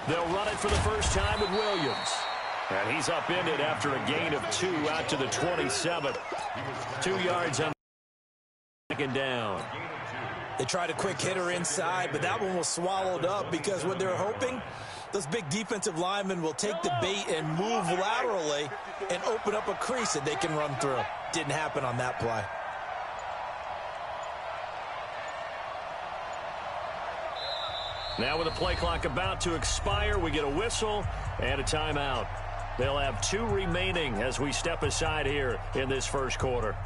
They'll run it for the first time with Williams. And he's upended after a gain of 2 out to the 27. 2 yards on second down. They tried a quick hitter inside, but that one was swallowed up because what they're hoping, those big defensive linemen will take the bait and move laterally and open up a crease that they can run through. Didn't happen on that play. Now with the play clock about to expire, we get a whistle and a timeout. They'll have 2 remaining as we step aside here in this first quarter.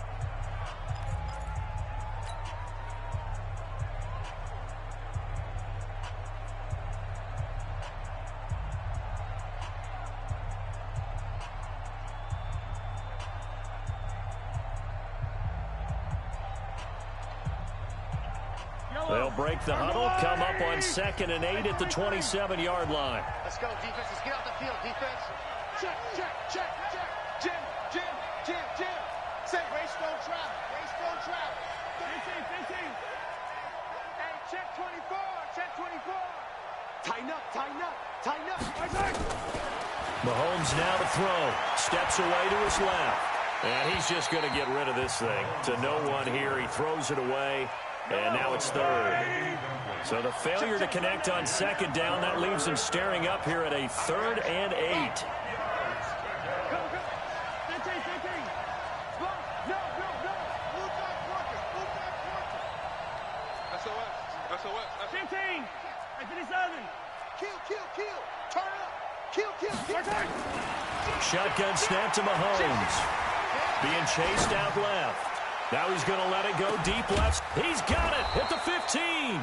They'll break the huddle, come up on 2nd and 8 at the 27-yard line. Let's go, defense. Let's get out the field, defense. Check. Jim. Say, race, don't travel. 15. Hey, check 24. Tighten up. Mahomes now to throw. Steps away to his left. And he's just going to get rid of this thing. To no one here. He throws it away. And now it's 3rd. So the failure to connect on 2nd down, that leaves him staring up here at a 3rd and 8. Go. 15. No. Move back, SOS. 15. 57. Kill. Turn up. Kill. Shotgun snap to Mahomes. Being chased out left. Now he's going to let it go deep left. He's got it at the 15.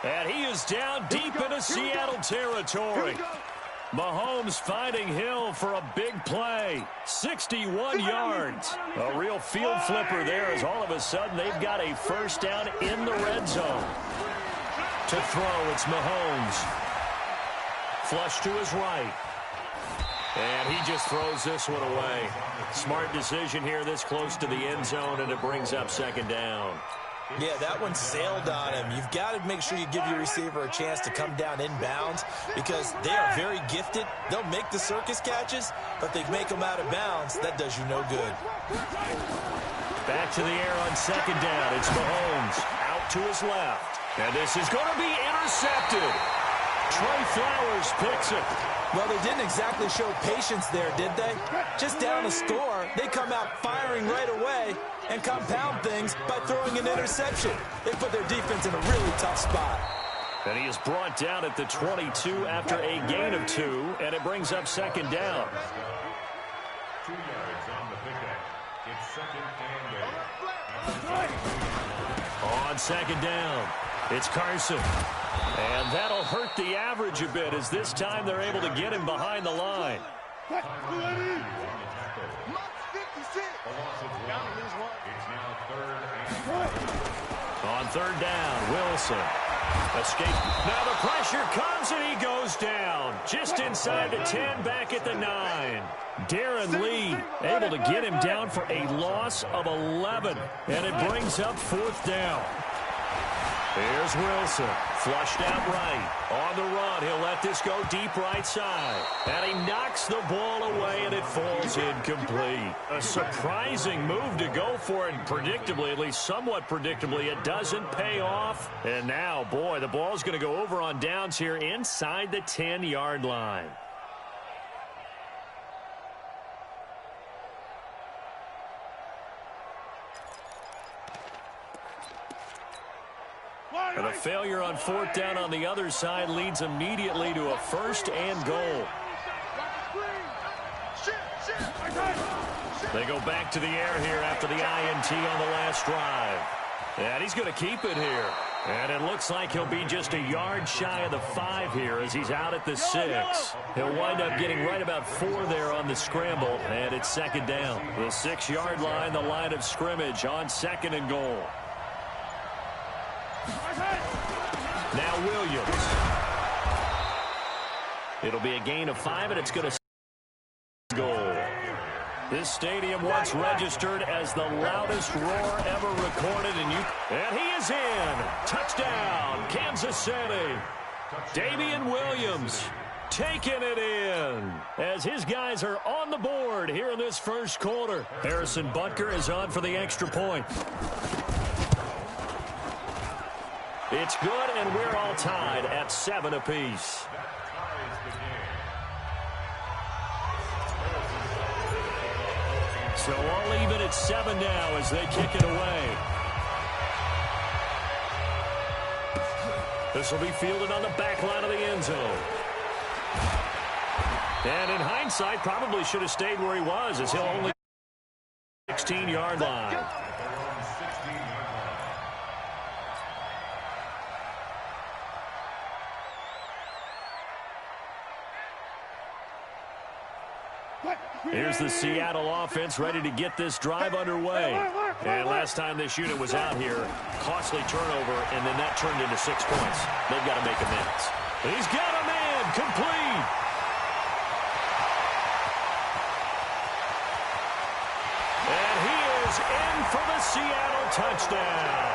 And he is down deep into Seattle territory. Mahomes finding Hill for a big play. 61 yards. A real field flipper there as all of a sudden they've got a first down in the red zone. To throw, it's Mahomes. Flush to his right. And he just throws this one away. Smart decision here this close to the end zone, and it brings up 2nd down. Yeah, that one sailed on him. You've got to make sure you give your receiver a chance to come down inbounds because they are very gifted. They'll make the circus catches, but they make them out of bounds. That does you no good. Back to the air on 2nd down. It's Mahomes out to his left. And this is going to be intercepted. Trey Flowers picks it. Well, they didn't exactly show patience there, did they? Just down a score, they come out firing right away and compound things by throwing an interception. They put their defense in a really tough spot. And he is brought down at the 22 after a gain of 2, and it brings up 2nd down. 2 yards on the pickup. It's 2nd and 8. On 2nd down, it's Carson. And that'll hurt the average a bit as this time they're able to get him behind the line. On 3rd down, Wilson. Escape. Now the pressure comes and he goes down. Just inside the 10, back at the 9. Darren Lee able to get him down for a loss of 11. And it brings up 4th down. Here's Wilson, flushed out right. On the run, he'll let this go deep right side. And he knocks the ball away, and it falls incomplete. A surprising move to go for it, predictably, at least somewhat predictably. It doesn't pay off. And now, boy, the ball's going to go over on downs here inside the 10-yard line. And a failure on 4th down on the other side leads immediately to a 1st and goal. They go back to the air here after the INT on the last drive. And he's going to keep it here. And it looks like he'll be just a yard shy of the 5 here as he's out at the 6. He'll wind up getting right about 4 there on the scramble, and it's 2nd down. The 6-yard line, the line of scrimmage on 2nd and goal. Now Williams. It'll be a gain of 5, and it's going to goal. This stadium once registered as the loudest roar ever recorded, and he is in. Touchdown, Kansas City. Damian Williams, taking it in as his guys are on the board here in this first quarter. Harrison Butker is on for the extra point. It's good, and we're all tied at 7 apiece. So all even at 7 now as they kick it away. This will be fielded on the back line of the end zone. And in hindsight, probably should have stayed where he was as he'll only 16-yard line. Here's the Seattle offense ready to get this drive underway. And last time this unit was out here, costly turnover, and then that turned into 6 points. They've got to make amends. He's got a man complete. And he is in for the Seattle touchdown.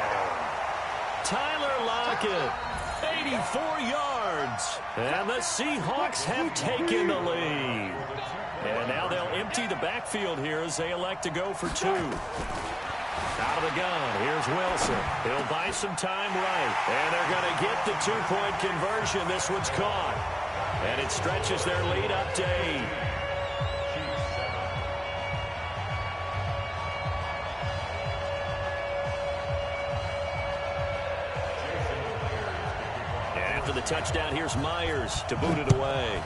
Tyler Lockett, 84 yards. And the Seahawks have taken the lead. And now they'll empty the backfield here as they elect to go for 2. Out of the gun, here's Wilson. He'll buy some time right. And they're going to get the 2-point conversion. This one's caught. And it stretches their lead up to 8. And after the touchdown, here's Myers to boot it away.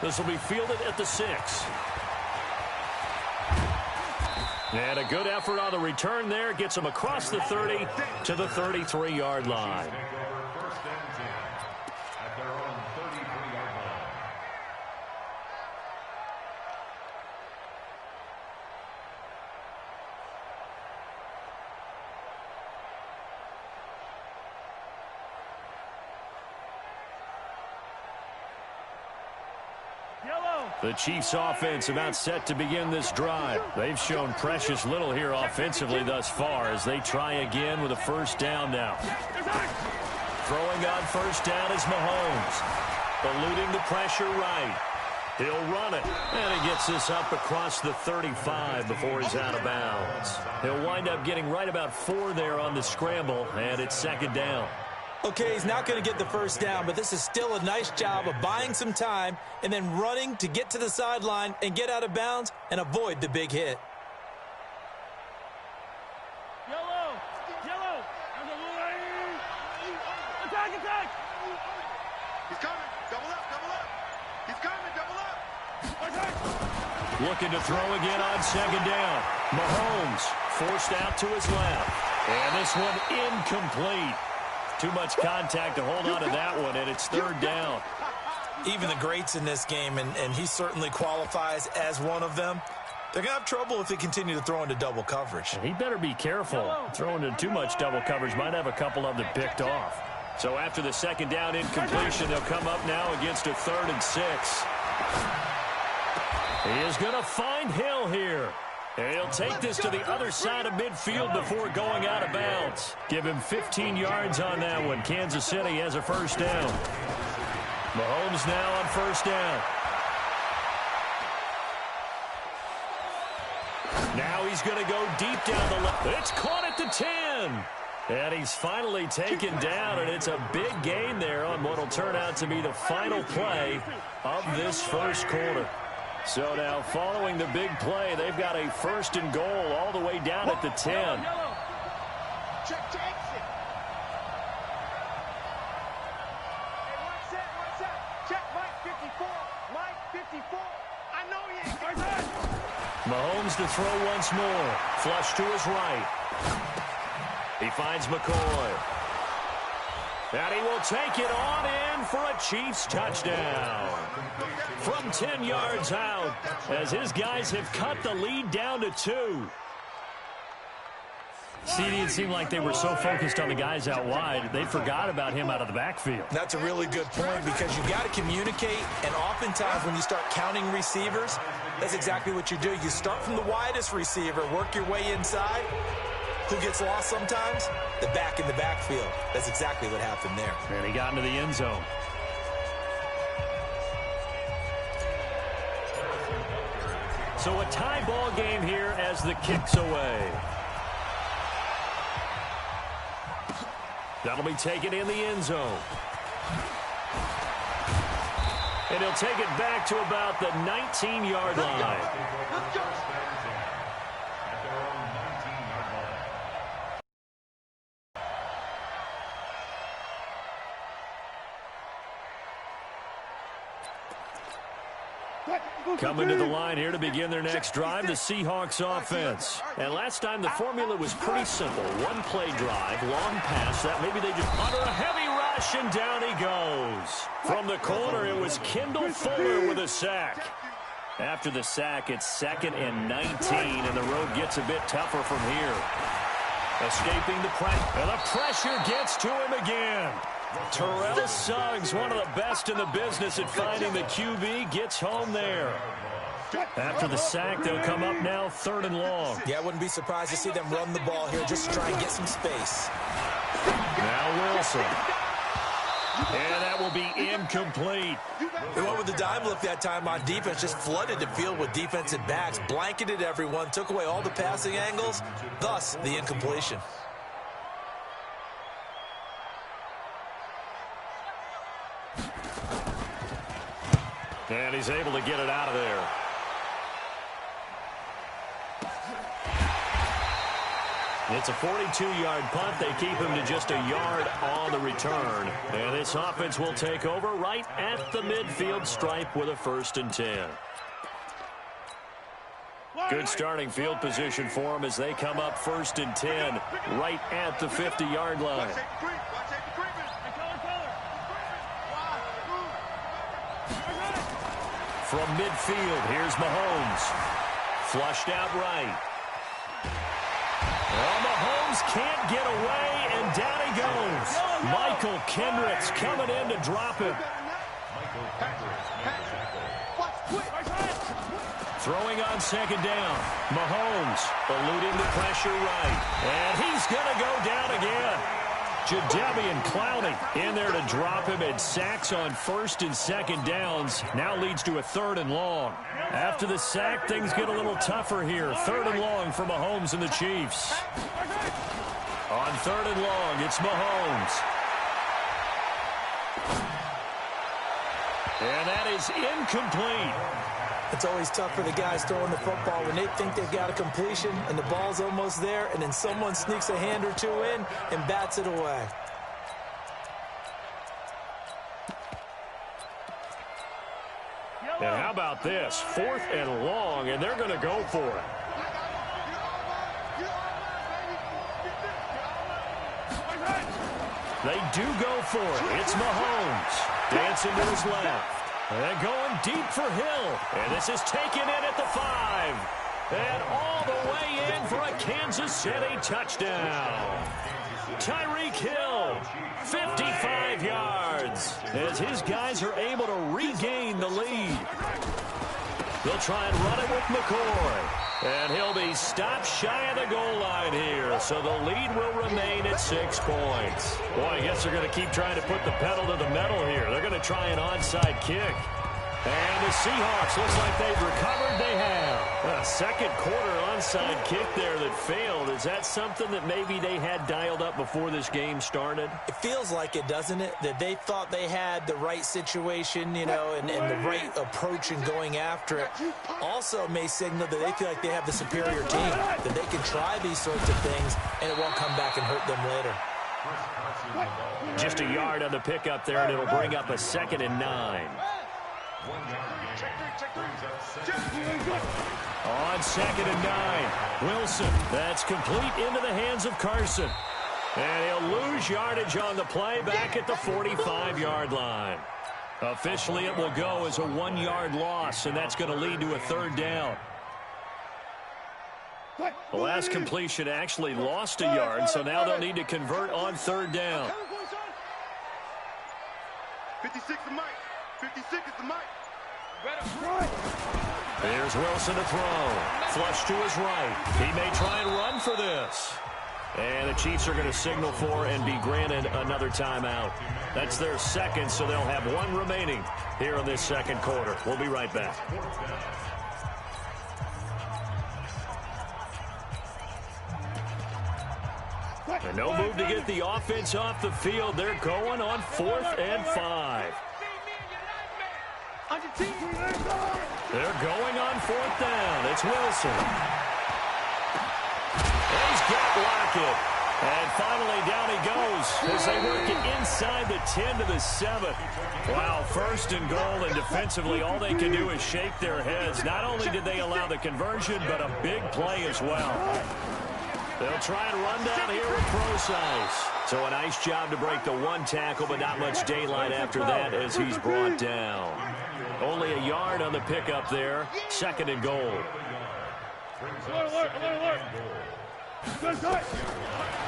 This will be fielded at the 6. And a good effort on the return there. Gets him across the 30 to the 33-yard line. The Chiefs offense about set to begin this drive. They've shown precious little here offensively thus far as they try again with a first down now. Throwing on first down is Mahomes. Eluding the pressure right. He'll run it. And he gets this up across the 35 before he's out of bounds. He'll wind up getting right about 4 there on the scramble, and it's second down. Okay, he's not going to get the first down, but this is still a nice job of buying some time and then running to get to the sideline and get out of bounds and avoid the big hit. Yellow! Yellow! Attack, attack! He's coming. Double up, double up. He's coming, double up. Attack! Looking to throw again on second down. Mahomes forced out to his left. And this one incomplete. Too much contact to hold on to that one, and it's third down. Even the greats in this game, and he certainly qualifies as one of them, they're going to have trouble if they continue to throw into double coverage. And he better be careful. Throwing into too much double coverage might have a couple of them picked off. So after the second down incompletion, they'll come up now against a 3rd and 6. He is going to find Hill here. And he'll take this to the other side of midfield before going out of bounds. Give him 15 yards on that one. Kansas City has a first down. Mahomes now on first down. Now he's going to go deep down the left. It's caught at the 10. And he's finally taken down, and it's a big gain there on what will turn out to be the final play of this first quarter. So now, following the big play, they've got a 1st and goal all the way down at the 10. Check to exit. Hey, one set. Check Mike 54. Mike 54. I know he ain't. Mahomes to throw once more. Flush to his right. He finds McCoy. And he will take it on in for a Chiefs touchdown. From 10 yards out, as his guys have cut the lead down to 2. CD, it seemed like they were so focused on the guys out wide, they forgot about him out of the backfield. That's a really good point because you've got to communicate, and oftentimes when you start counting receivers, that's exactly what you do. You start from the widest receiver, work your way inside, Who gets lost sometimes? The back in the backfield. That's exactly what happened there. And he got into the end zone. So a tie ball game here as the kick's away. That'll be taken in the end zone. And he'll take it back to about the 19-yard line. Let's go. Coming to the line here to begin their next drive, the Seahawks offense. And last time the formula was pretty simple. One play drive, long pass, that maybe they just under a heavy rush, and down he goes. From the corner, it was Kendall Fuller with a sack. After the sack, it's 2nd and 19, and the road gets a bit tougher from here. Escaping the pressure, and the pressure gets to him again. Terrell Suggs, one of the best in the business at finding the QB, gets home there. After the sack, they'll come up now 3rd and long. Yeah, I wouldn't be surprised to see them run the ball here just to try and get some space. Now Wilson. And that will be incomplete. They went with the dime look that time on defense, just flooded the field with defensive backs, blanketed everyone, took away all the passing angles, thus the incompletion. And he's able to get it out of there. It's a 42-yard punt. They keep him to just a yard on the return. And this offense will take over right at the midfield stripe with a 1st and 10. Good starting field position for them as they come up 1st and 10 right at the 50-yard line. From midfield, here's Mahomes. Flushed out right. Well, Mahomes can't get away, and down he goes. Michael Kendricks coming in to drop him. Throwing on 2nd down. Mahomes eluding the pressure right. And he's going to go down again. Jadeveon Clowney in there to drop him, and sacks on 1st and 2nd downs. Now leads to a 3rd and long. After the sack, things get a little tougher here. 3rd and long for Mahomes and the Chiefs. On 3rd and long, it's Mahomes. And that is incomplete. It's always tough for the guys throwing the football when they think they've got a completion and the ball's almost there, and then someone sneaks a hand or two in and bats it away. And how about this? 4th and long, and they're going to go for it. They do go for it. It's Mahomes. Dancing to his left. And going deep for Hill. And this is taken in at the 5. And all the way in for a Kansas City touchdown. Tyreek Hill, 55 yards, as his guys are able to regain the lead. They'll try and run it with McCoy. And he'll be stopped shy of the goal line here. So the lead will remain at 6 points. Boy, I guess they're going to keep trying to put the pedal to the metal here. They're going to try an onside kick. And the Seahawks, looks like they've recovered. They have. A 2nd quarter onside kick there that failed. Is that something that maybe they had dialed up before this game started? It feels like it, doesn't it? That they thought they had the right situation, you know, and the right approach in going after it. Also may signal that they feel like they have the superior team, that they can try these sorts of things, and it won't come back and hurt them later. Just a yard on the pickup there, and it'll bring up a 2nd and 9. On 2nd and 9, Wilson. That's complete into the hands of Carson. And he'll lose yardage on the play back at the 45-yard line. Officially, it will go as a 1-yard loss, and that's going to lead to a 3rd down. The last completion actually lost a yard, so now they'll need to convert on 3rd down. 56 is Mike. 56 is the Mike. There's Wilson to throw. Flush to his right. He may try and run for this. And the Chiefs are going to signal for and be granted another timeout. That's their second, so they'll have one remaining here in this second quarter. We'll be right back. And no move to get the offense off the field. They're going on 4th and 5. They're going on 4th down. It's Wilson. He's got Lockett. And finally down he goes as they work it inside the 10 to the 7. Wow, 1st and goal, and defensively all they can do is shake their heads. Not only did they allow the conversion, but a big play as well. They'll try and run down here with Prosise. So a nice job to break the one tackle, but not much daylight after that as he's brought down. Only a yard on the pickup there. 2nd and goal.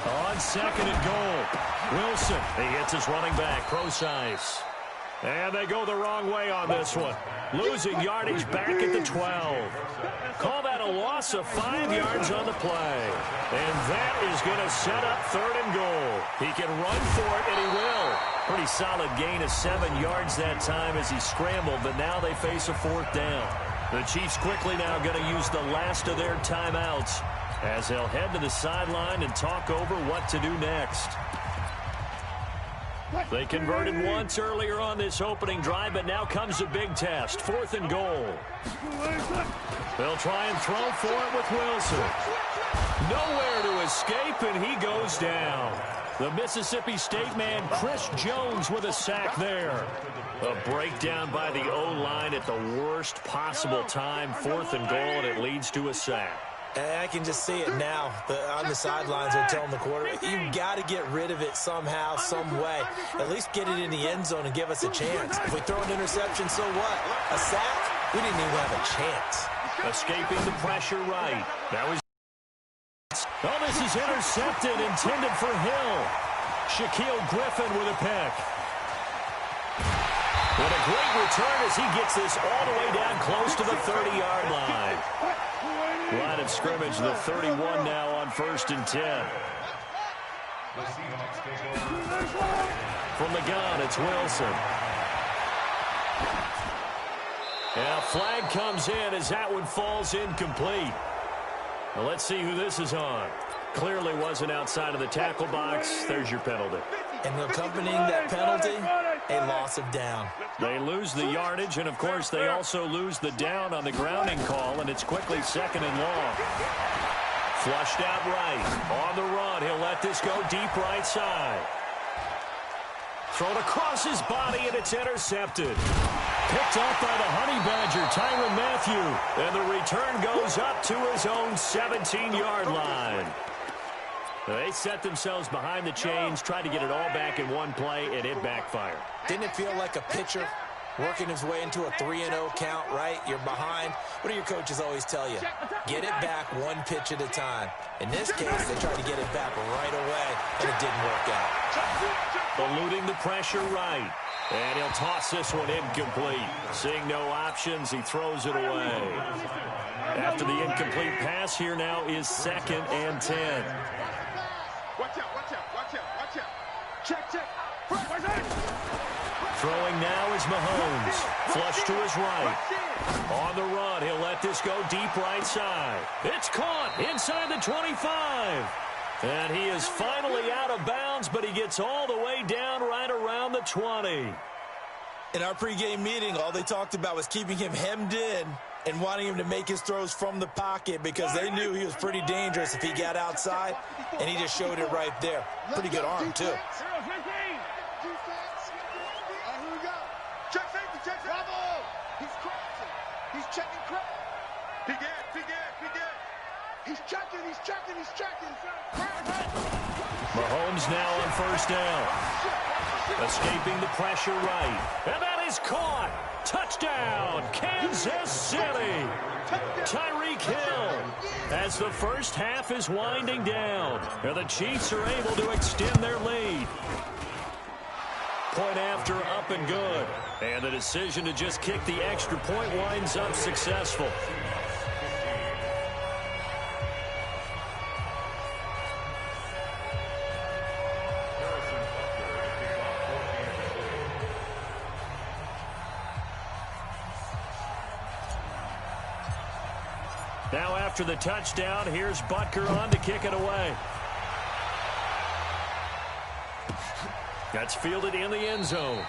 On 2nd and goal, Wilson. He hits his running back, Prosise. And they go the wrong way on this one. Losing yardage back at the 12. Call that a loss of 5 yards on the play. And that is going to set up 3rd and goal. He can run for it, and he will. Pretty solid gain of 7 yards that time as he scrambled, but now they face a 4th down. The Chiefs quickly now going to use the last of their timeouts as they'll head to the sideline and talk over what to do next. They converted once earlier on this opening drive, but now comes a big test. 4th and goal. They'll try and throw for it with Wilson. Nowhere to escape, and he goes down. The Mississippi State man, Chris Jones, with a sack there. A breakdown by the O-line at the worst possible time. 4th and goal, and it leads to a sack. I can just see it now. On the sidelines, they're telling the quarterback, you've got to get rid of it somehow, some way. At least get it in the end zone and give us a chance. If we throw an interception, so what? A sack? We didn't even have a chance. Escaping the pressure right. That was... Oh, this is intercepted, intended for Hill. Shaquille Griffin with a pick. What a great return as he gets this all the way down close to the 30-yard line. Line of scrimmage, the 31 now on 1st and 10. From the gun, it's Wilson. And a flag comes in as that one falls incomplete. Well, let's see who this is on. Clearly wasn't outside of the tackle box. There's your penalty. And accompanying that penalty, a loss of down. They lose the yardage, and, of course, they also lose the down on the grounding call, and it's quickly 2nd and long. Flushed out right. On the run, he'll let this go deep right side. Thrown across his body, and it's intercepted. Picked up by the Honey Badger, Tyrann Mathieu. And the return goes up to his own 17-yard line. They set themselves behind the chains, tried to get it all back in one play, and it backfired. Didn't it feel like a pitcher working his way into a 3-0 count, right? You're behind. What do your coaches always tell you? Get it back one pitch at a time. In this case, they tried to get it back right away, and it didn't work out. Eluding the pressure right. And he'll toss this one incomplete. Seeing no options, he throws it away. After the incomplete pass, here now is 2nd and 10. Watch out, watch out, watch out, watch out. Check, check. Throwing now is Mahomes. Flush to his right. On the run, he'll let this go deep right side. It's caught inside the 25. And he is finally out of bounds, but he gets all the way down right around the 20. In our pregame meeting, all they talked about was keeping him hemmed in and wanting him to make his throws from the pocket because they knew he was pretty dangerous if he got outside, and he just showed it right there. Pretty good arm, too. Check safety, check Bravo! He's crossing. He's checking crap. He get. He's checking. Mahomes now on 1st down. Escaping the pressure right. And that is caught. Touchdown, Kansas City. Tyreek Hill as the first half is winding down. And the Chiefs are able to extend their lead. Point after up and good. And the decision to just kick the extra point winds up successful. Now after the touchdown, here's Butker on to kick it away. That's fielded in the end zone.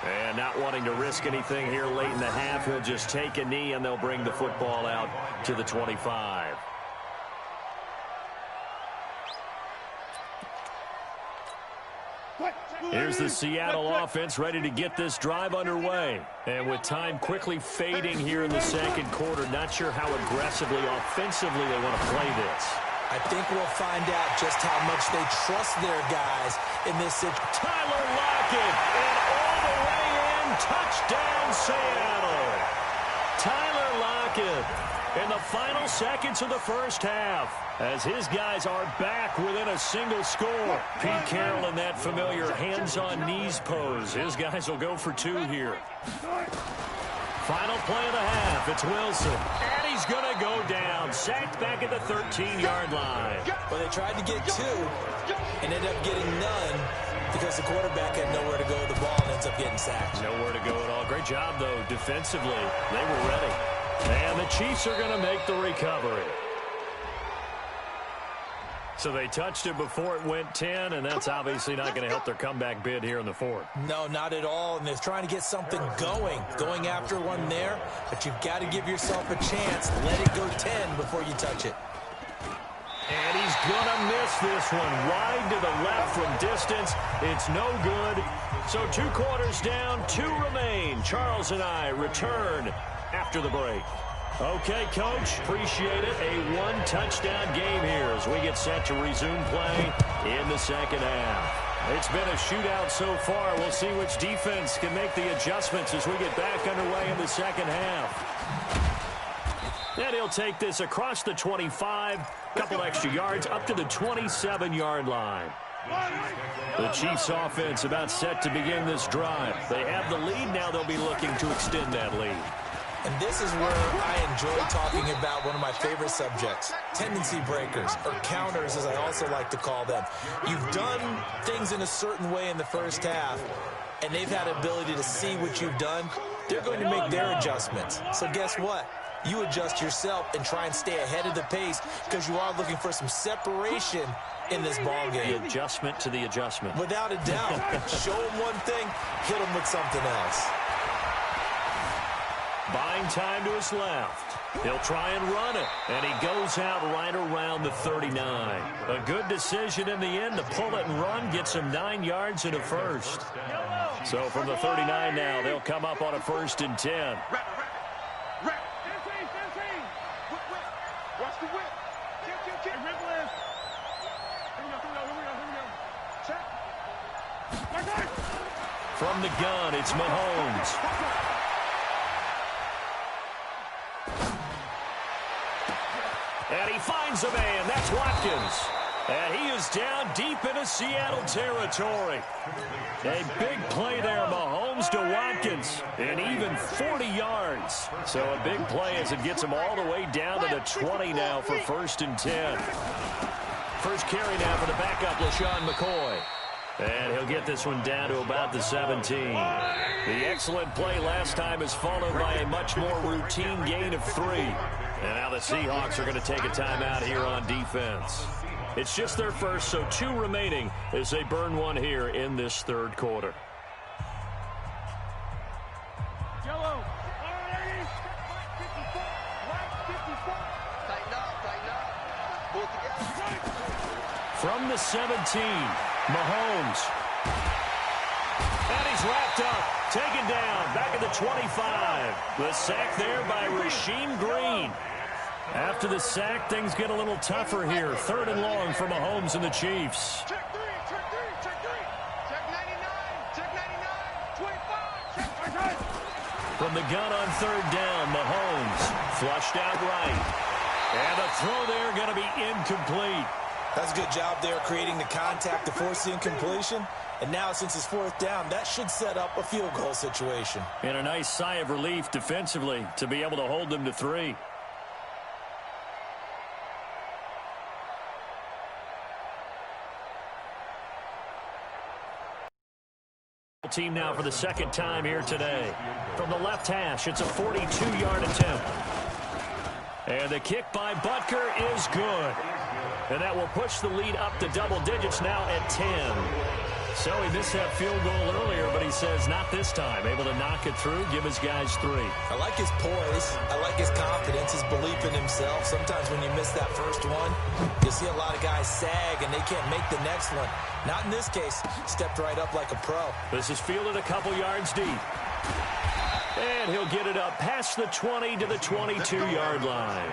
And not wanting to risk anything here late in the half, he'll just take a knee and they'll bring the football out to the 25. Here's the Seattle offense ready to get this drive underway. And with time quickly fading here in the second quarter, not sure how aggressively, offensively they want to play this. I think we'll find out just how much they trust their guys in this situation. Tyler Lockett, and all the way in, touchdown Seattle. Tyler Lockett in the final seconds of the first half, as his guys are back within a single score. Pete Carroll in that familiar hands-on-knees pose. His guys will go for two here. Final play of the half. It's Wilson. And he's going to go down. Sacked back at the 13-yard line. Well, they tried to get two and ended up getting none because the quarterback had nowhere to go with the ball and ends up getting sacked. Nowhere to go at all. Great job, though, defensively. They were ready. And the Chiefs are going to make the recovery. So they touched it before it went 10, and that's obviously not going to help their comeback bid here in the fourth. No, not at all, and they're trying to get something going after one there, but you've got to give yourself a chance. Let it go 10 before you touch it. And he's going to miss this one. Wide to the left from distance. It's no good. So 2 quarters down, 2 remain. Charles and I return after the break. Okay, Coach, appreciate it. A 1-touchdown game here as we get set to resume play in the second half. It's been a shootout so far. We'll see which defense can make the adjustments as we get back underway in the second half. And he'll take this across the 25, couple extra yards, up to the 27-yard line. The Chiefs offense about set to begin this drive. They have the lead. Now they'll be looking to extend that lead. And this is where I enjoy talking about one of my favorite subjects, tendency breakers, or counters as I also like to call them. You've done things in a certain way in the first half, and they've had ability to see what you've done. They're going to make their adjustments. So guess what? You adjust yourself and try and stay ahead of the pace because you are looking for some separation in this ball game. The adjustment to the adjustment. Without a doubt. Show them one thing, hit them with something else. Buying time to his left. He'll try and run it, and he goes out right around the 39. A good decision in the end to pull it and run, gets him 9 yards and a first. So from the 39 now, they'll come up on a 1st and 10. Watch the whip. Kick. From the gun, it's Mahomes. And he finds a man. That's Watkins. And he is down deep into Seattle territory. A big play there, Mahomes to Watkins. And even 40 yards. So a big play as it gets him all the way down to the 20 now for 1st and 10. First carry now for the backup, LaShawn McCoy. And he'll get this one down to about the 17. The excellent play last time is followed by a much more routine gain of 3. And now the Seahawks are going to take a timeout here on defense. It's just their first, so 2 remaining as they burn one here in this 3rd quarter. Yellow. From the 17, Mahomes. And he's wrapped up, taken down, back at the 25. The sack there by Rasheem Green. After the sack, things get a little tougher here. 3rd and long for Mahomes and the Chiefs. Check 3. Check 99. Check 25. From the gun on 3rd down, Mahomes flushed out right. And the throw there going to be incomplete. That's a good job there creating the contact to force the incompletion. And now since it's 4th down, that should set up a field goal situation. And a nice sigh of relief defensively to be able to hold them to 3. Team now for the 2nd time here today. From the left hash, it's a 42-yard attempt. And the kick by Butker is good. And that will push the lead up to double digits now at 10. So he missed that field goal earlier, but he says not this time. Able to knock it through, give his guys 3. I like his poise. I like his confidence, his belief in himself. Sometimes when you miss that first one, you see a lot of guys sag and they can't make the next one. Not in this case. Stepped right up like a pro. This is fielded a couple yards deep. And he'll get it up past the 20 to the 22-yard line.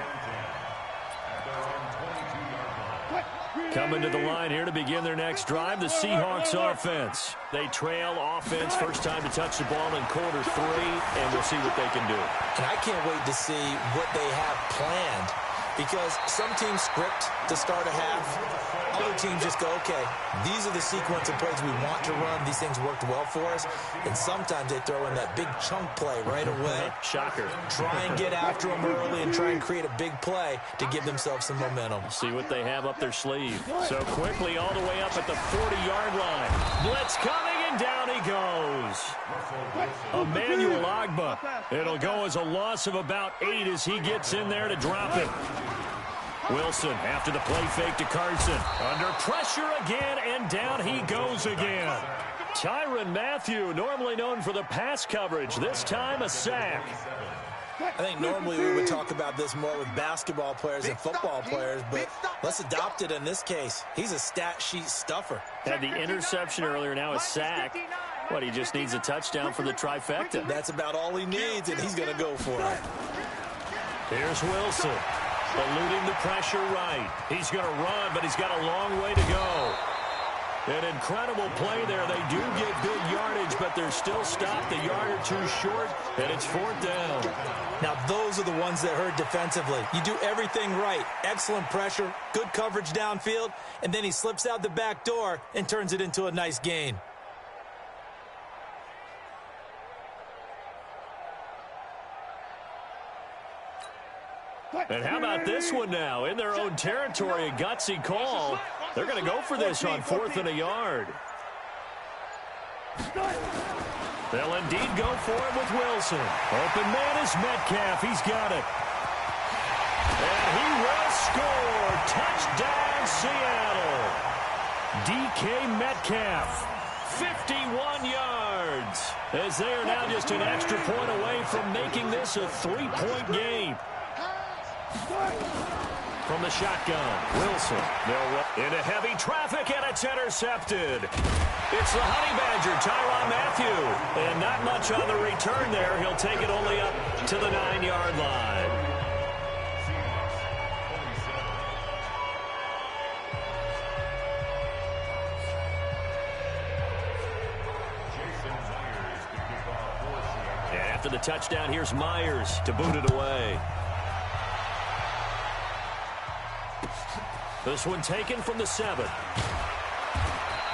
Coming to the line here to begin their next drive, the Seahawks offense. They trail offense, first time to touch the ball in quarter 3, and we'll see what they can do. And I can't wait to see what they have planned, because some teams script to start a half. Other teams just go, okay, these are the sequence of plays we want to run. These things worked well for us. And sometimes they throw in that big chunk play right away. Shocker. Try and get after them early and try and create a big play to give themselves some momentum. See what they have up their sleeve. So quickly all the way up at the 40-yard line. Blitz coming, and down he goes. Emmanuel Ogbah. It'll go as a loss of about 8 as he gets in there to drop it. Wilson after the play fake to Carson. Under pressure again, and down he goes again. Tyrann Mathieu, normally known for the pass coverage, this time a sack. I think normally we would talk about this more with basketball players and football players, but let's adopt it in this case. He's a stat sheet stuffer. Had the interception earlier, now a sack. What, he just needs a touchdown for the trifecta. That's about all he needs, and he's going to go for it. Here's Wilson. Eluding the pressure right. He's going to run, but he's got a long way to go. An incredible play there. They do get good yardage, but they're still stopped a yard or two short, and it's 4th down. Now, those are the ones that hurt defensively. You do everything right. Excellent pressure, good coverage downfield, and then he slips out the back door and turns it into a nice gain. And how about this one now? In their own territory, a gutsy call. They're going to go for this on 4th and a yard. They'll indeed go for it with Wilson. Open man is Metcalf. He's got it. And he will score. Touchdown, Seattle. DK Metcalf, 51 yards. As they are now just an extra point away from making this a 3-point game. From the shotgun, Wilson. Into heavy traffic, and it's intercepted. It's the Honey Badger, Tyrann Mathieu. And not much on the return there. He'll take it only up to the 9-yard line. And after the touchdown, here's Myers to boot it away. This one taken from the 7.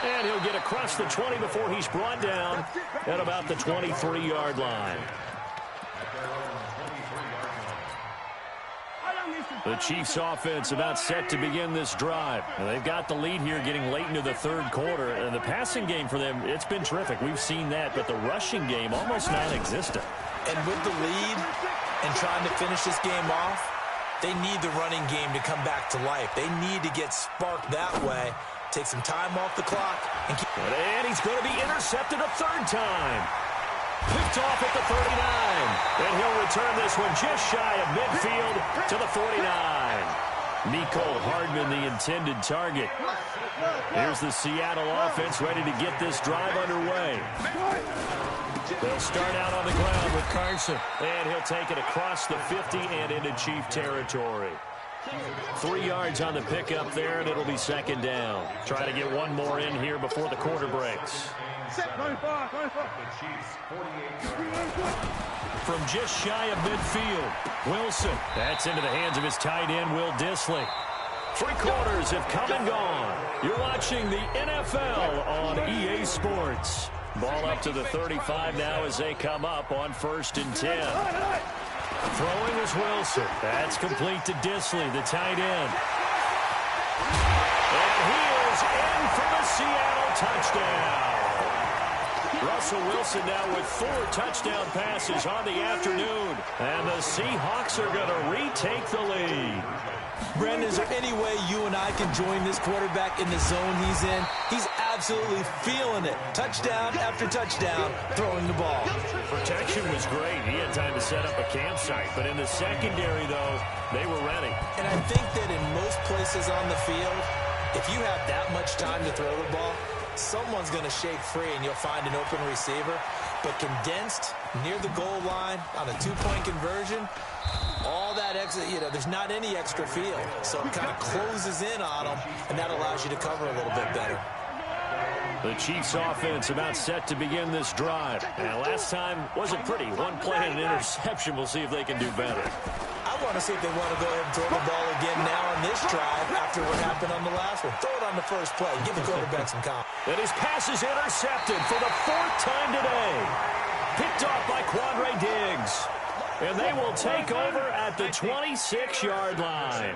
And he'll get across the 20 before he's brought down at about the 23-yard line. The Chiefs offense about set to begin this drive. Now, they've got the lead here getting late into the 3rd quarter. And the passing game for them, it's been terrific. We've seen that, but the rushing game almost non-existent. And with the lead and trying to finish this game off, they need the running game to come back to life. They need to get sparked that way. Take some time off the clock. And he's going to be intercepted a 3rd time. Picked off at the 39. And he'll return this one just shy of midfield to the 49. Mecole Hardman, the intended target. Here's the Seattle offense ready to get this drive underway. They'll start out on the ground with Carson. And he'll take it across the 50 and into Chief territory. 3 yards on the pickup there, and it'll be 2nd down. Try to get one more in here before the quarter breaks. From just shy of midfield, Wilson. That's into the hands of his tight end, Will Dissly. 3 quarters have come and gone. You're watching the NFL on EA Sports. Ball up to the 35 now as they come up on 1st and 10. Throwing is Wilson. That's complete to Dissly, the tight end. And he is in for the Seattle touchdown. Russell Wilson now with 4 touchdown passes on the afternoon. And the Seahawks are going to retake the lead. Brendan, is there any way you and I can join this quarterback in the zone he's in? He's absolutely feeling it. Touchdown after touchdown, throwing the ball. Protection was great. He had time to set up a campsite. But in the secondary, though, they were ready. And I think that in most places on the field, if you have that much time to throw the ball, someone's going to shake free and you'll find an open receiver. But condensed near the goal line on a 2-point conversion, all that extra, there's not any extra field. So it kind of closes in on them, and that allows you to cover a little bit better. The Chiefs offense about set to begin this drive. And last time wasn't pretty. 1 play and an interception. We'll see if they can do better. I want to see if they want to go ahead and throw the ball again now on this drive after what happened on the last one. Throw it on the first play. Give the quarterback some confidence. And his pass is intercepted for the 4th time today. Picked off by Quandre Diggs. And they will take over at the 26-yard line.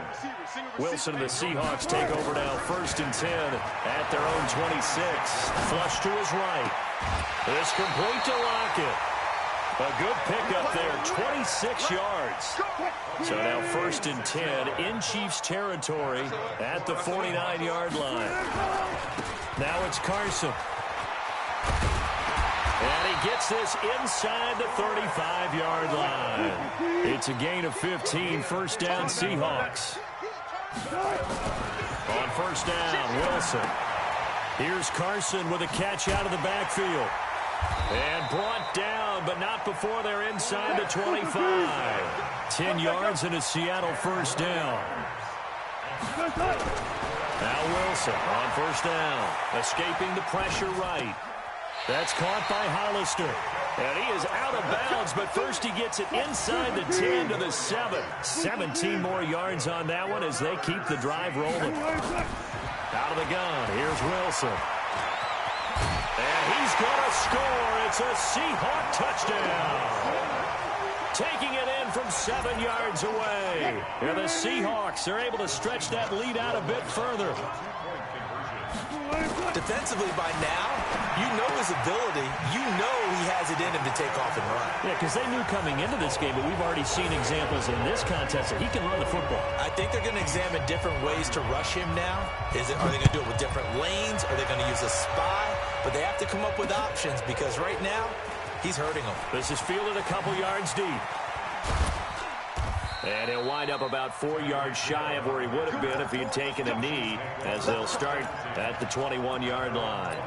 Wilson and the Seahawks take over now 1st and 10 at their own 26. Flush to his right. It's complete to Lockett. A good pickup there, 26 yards. So now 1st and 10 in Chiefs territory at the 49-yard line. Now it's Carson. And he gets this inside the 35-yard line. It's a gain of 15, 1st down Seahawks. On 1st down, Wilson. Here's Carson with a catch out of the backfield. And brought down, but not before they're inside the 25. 10 yards and a Seattle 1st down. Now Wilson on 1st down, escaping the pressure right. That's caught by Hollister. And he is out of bounds, but first he gets it inside the 10 to the 7. 17 more yards on that one as they keep the drive rolling. Out of the gun, here's Wilson. And he's going to score. It's a Seahawk touchdown. Taking it in from 7 yards away. And the Seahawks are able to stretch that lead out a bit further. Defensively by now, you know his ability. You know he has it in him to take off and run. Yeah, because they knew coming into this game, but we've already seen examples in this contest that he can run the football. I think they're going to examine different ways to rush him now. Are they going to do it with different lanes? Are they going to use a spy? But they have to come up with options because right now, he's hurting them. This is fielded a couple yards deep. And he'll wind up about 4 yards shy of where he would have been if he had taken a knee, as they'll start at the 21-yard line.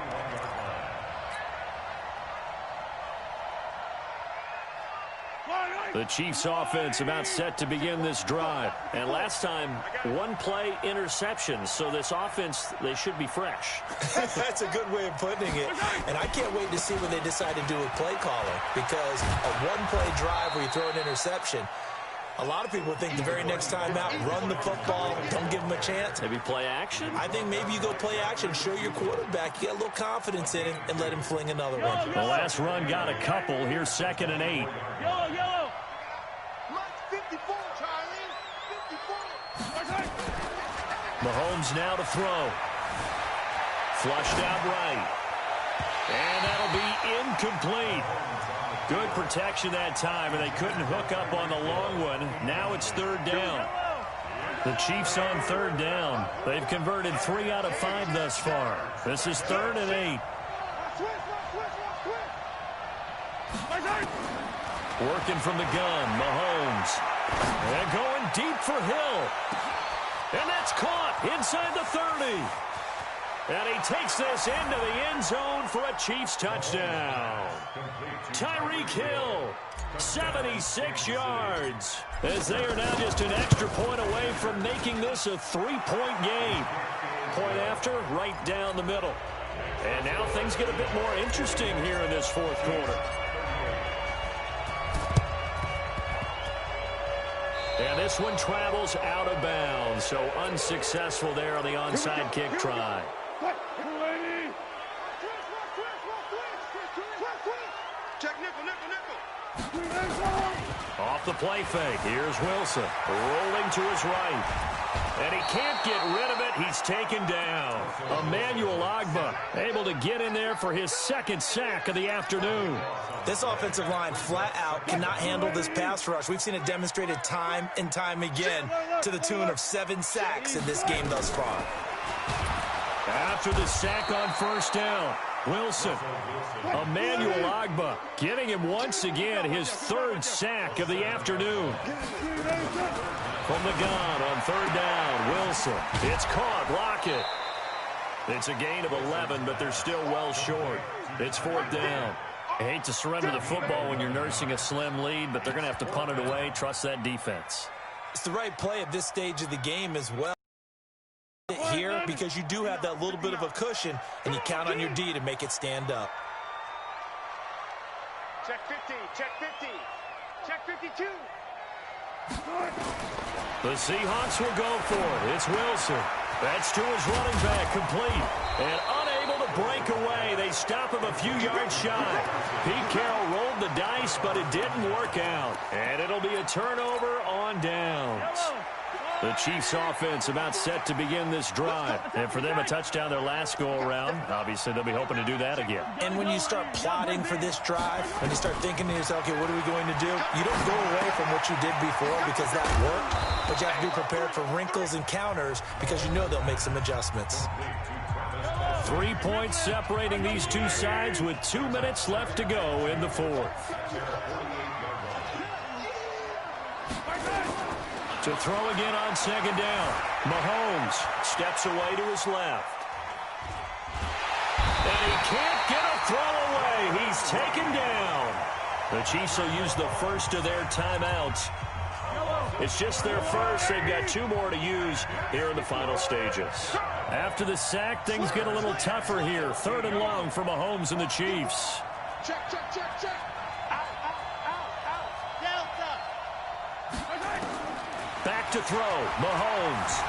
The Chiefs offense about set to begin this drive. And last time, 1 play interception. So this offense, they should be fresh. That's a good way of putting it. And I can't wait to see when they decide to do a play calling. Because a 1-play drive where you throw an interception, a lot of people think the very next time out, run the football, don't give him a chance. Maybe play action? I think maybe you go play action, show your quarterback, you got a little confidence in him, and let him fling another one. The last run got a couple. Here's 2nd and 8. Yellow, yellow. 54, Charlie. 54. Mahomes now to throw. Flushed out right. And that'll be incomplete. Good protection that time, and they couldn't hook up on the long one. Now it's 3rd down. The Chiefs on 3rd down. They've converted 3 out of 5 thus far. This is 3rd and 8. Working from the gun, Mahomes. And going deep for Hill. And that's caught inside the 30. And he takes this into the end zone for a Chiefs touchdown. Tyreek Hill, 76 yards. As they are now just an extra point away from making this a 3-point game. Point after, right down the middle. And now things get a bit more interesting here in this 4th quarter. And this one travels out of bounds, so unsuccessful there on the onside kick try. Check nickel. Off the play fake, here's Wilson, rolling to his right. And he can't get rid of it. He's taken down. Emmanuel Ogbah able to get in there for his second sack of the afternoon. This offensive line flat out cannot handle this pass rush. We've seen it demonstrated time and time again to the tune of 7 sacks in this game thus far. After the sack on first down, Wilson, Emmanuel Ogbah getting him once again his 3rd sack of the afternoon. From the gun on 3rd down, Wilson. It's caught. Lockett. It's a gain of 11, but they're still well short. It's 4th down. I hate to surrender the football when you're nursing a slim lead, but they're going to have to punt it away. Trust that defense. It's the right play at this stage of the game as well. Here, because you do have that little bit of a cushion, and you count on your D to make it stand up. Check 50, check 50, check 52. The Seahawks will go for it. It's Wilson. That's to his running back, complete. And unable to break away. They stop him a few yards shy. Pete Carroll rolled the dice, but it didn't work out. And it'll be a turnover on downs. The Chiefs offense about set to begin this drive. And for them, a touchdown their last go-around. Obviously, they'll be hoping to do that again. And when you start plotting for this drive, when you start thinking to yourself, okay, what are we going to do? You don't go away from what you did before because that worked. But you have to be prepared for wrinkles and counters because you know they'll make some adjustments. 3 points separating these two sides with 2 minutes left to go in the 4th. To throw again on 2nd down. Mahomes steps away to his left. And he can't get a throw away. He's taken down. The Chiefs will use the first of their timeouts. It's just their first. They've got 2 more to use here in the final stages. After the sack, things get a little tougher here. 3rd and long for Mahomes and the Chiefs. Check, check, check, check. Out, out, Delta. Back to throw. Mahomes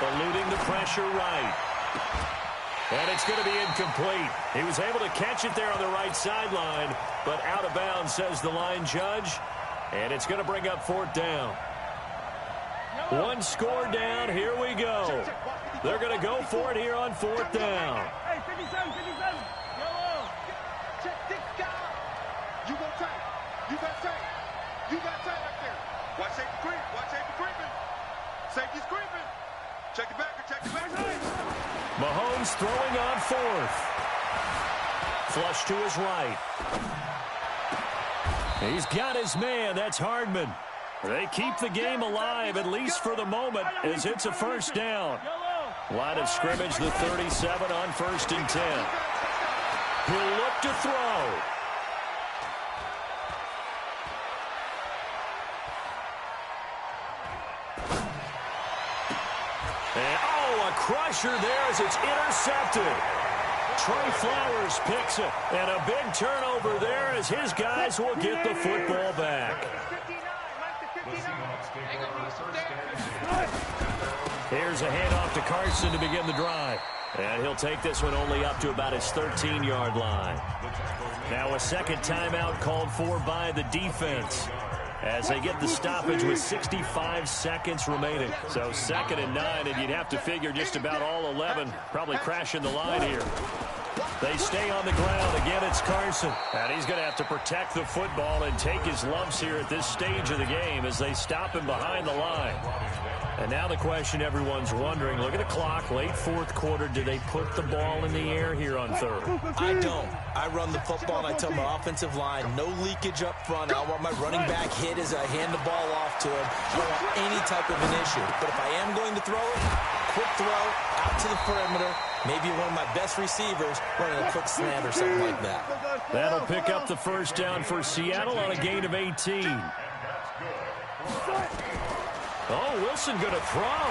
eluding the pressure right. And it's going to be incomplete. He was able to catch it there on the right sideline, but out of bounds, says the line judge. And it's going to bring up 4th down. 1 score down. Here we go. They're going to go for it here on 4th down. Hey, 57, 57. Yellow. Check this guy. You go tight. You got tight. You got tight up there. Watch safety creep. Watch safety creeping. Safety's creeping. Check it back. Check it back. Mahomes throwing on 4th. Flush to his right. He's got his man. That's Hardman. They keep the game alive, at least for the moment, as it's a 1st down. Line of scrimmage, the 37 on 1st and 10. He'll look to throw. And, a crusher there as it's intercepted. Trey Flowers picks it, and a big turnover there as his guys will get the football back. Here's a handoff to Carson to begin the drive. And he'll take this one only up to about his 13-yard line. Now a second timeout called for by the defense as they get the stoppage with 65 seconds remaining. So 2nd and 9, and you'd have to figure just about all 11 probably crashing the line here. They stay on the ground. Again, it's Carson. And he's going to have to protect the football and take his lumps here at this stage of the game as they stop him behind the line. And now the question everyone's wondering, look at the clock, late 4th quarter, do they put the ball in the air here on 3rd? I don't. I run the football, and I tell my offensive line, no leakage up front. I want my running back hit as I hand the ball off to him. I don't want any type of an issue. But if I am going to throw it, quick throw, out to the perimeter, maybe one of my best receivers running a quick slant or something like that. That'll pick up the 1st down for Seattle on a gain of 18. Oh, Wilson going to throw.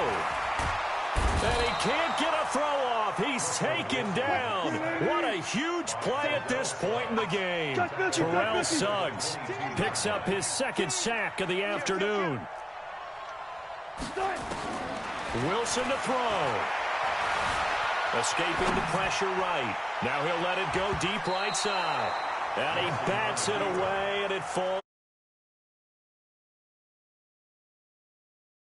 And he can't get a throw off. He's taken down. What a huge play at this point in the game. Terrell Suggs picks up his 2nd sack of the afternoon. Wilson to throw. Escaping the pressure right. Now he'll let it go deep right side. And he bats it away, and it falls.